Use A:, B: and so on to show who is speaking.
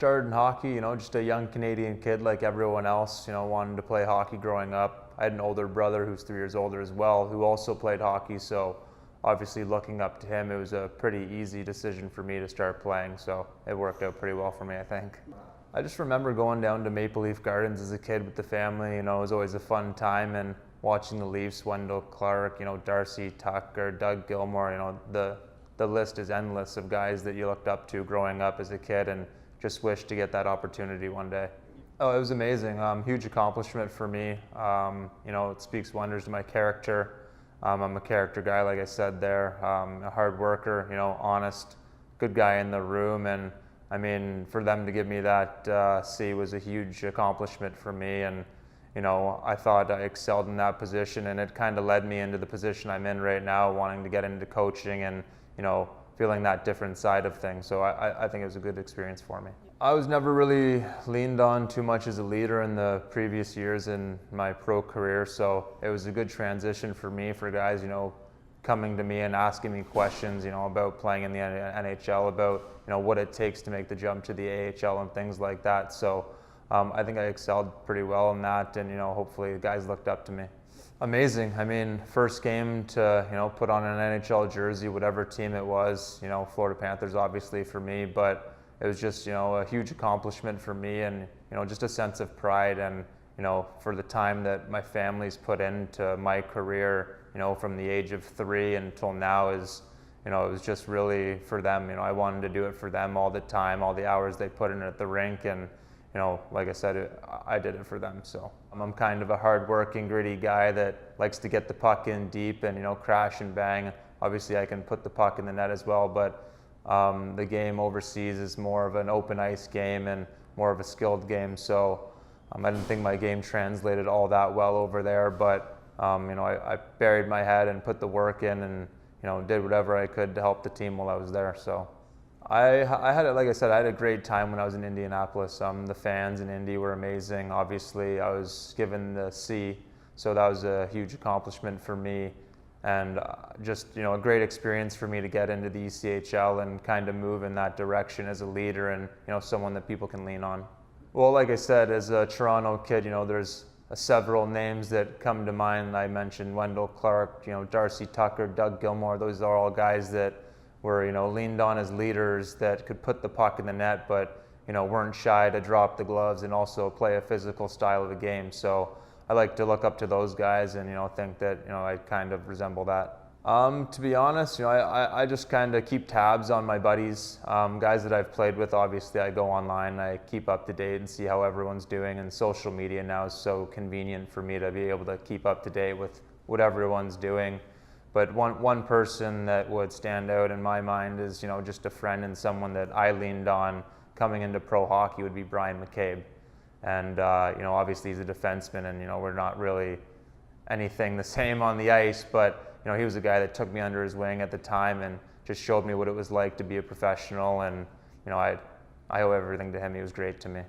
A: Started in hockey, just a young Canadian kid like everyone else, wanted to play hockey growing up. I had an older brother who's 3 years older as well, who also played hockey, so obviously looking up to him, it was a pretty easy decision for me to start playing, so it worked out pretty well for me, I think. I just remember going down to Maple Leaf Gardens as a kid with the family, it was always a fun time, and watching the Leafs, Wendell Clark, Darcy Tucker, Doug Gilmour, the list is endless of guys that you looked up to growing up as a kid and just wished to get that opportunity one day. Oh, it was amazing. Huge accomplishment for me. It speaks wonders to my character. I'm a character guy, like I said there, a hard worker, honest, good guy in the room. And I mean, for them to give me that C was a huge accomplishment for me. And, I thought I excelled in that position, and it kind of led me into the position I'm in right now, wanting to get into coaching and, feeling that different side of things. So I think it was a good experience for me. I was never really leaned on too much as a leader in the previous years in my pro career, so it was a good transition for me, for guys, coming to me and asking me questions, about playing in the NHL, about, what it takes to make the jump to the AHL and things like that. So I think I excelled pretty well in that, and, hopefully the guys looked up to me. Amazing. I mean, first game to, put on an NHL jersey, whatever team it was, Florida Panthers obviously for me, but it was just, a huge accomplishment for me, and, just a sense of pride, and, for the time that my family's put into my career, from the age of 3 until now is, it was just really for them. I wanted to do it for them all the time, all the hours they put in at the rink, and, like I said, I did it for them. So I'm kind of a hard-working, gritty guy that likes to get the puck in deep and, crash and bang. Obviously, I can put the puck in the net as well, but the game overseas is more of an open ice game and more of a skilled game. So I didn't think my game translated all that well over there, but I buried my head and put the work in, and did whatever I could to help the team while I was there. So I had, like I said, I had a great time when I was in Indianapolis. The fans in Indy were amazing. Obviously, I was given the C, so that was a huge accomplishment for me, and just a great experience for me to get into the ECHL and kind of move in that direction as a leader and someone that people can lean on. Well, like I said, as a Toronto kid, there's several names that come to mind. I mentioned Wendell Clark, Darcy Tucker, Doug Gilmour. Those are all guys that were, leaned on as leaders that could put the puck in the net, but, weren't shy to drop the gloves and also play a physical style of a game. So I like to look up to those guys and, think that, I kind of resemble that. To be honest, I just kind of keep tabs on my buddies, guys that I've played with. Obviously, I go online, I keep up to date and see how everyone's doing, and social media now is so convenient for me to be able to keep up to date with what everyone's doing. But one person that would stand out in my mind is, just a friend and someone that I leaned on coming into pro hockey would be Brian McCabe. And, obviously he's a defenseman, and, we're not really anything the same on the ice, but, he was a guy that took me under his wing at the time and just showed me what it was like to be a professional, and, I owe everything to him. He was great to me.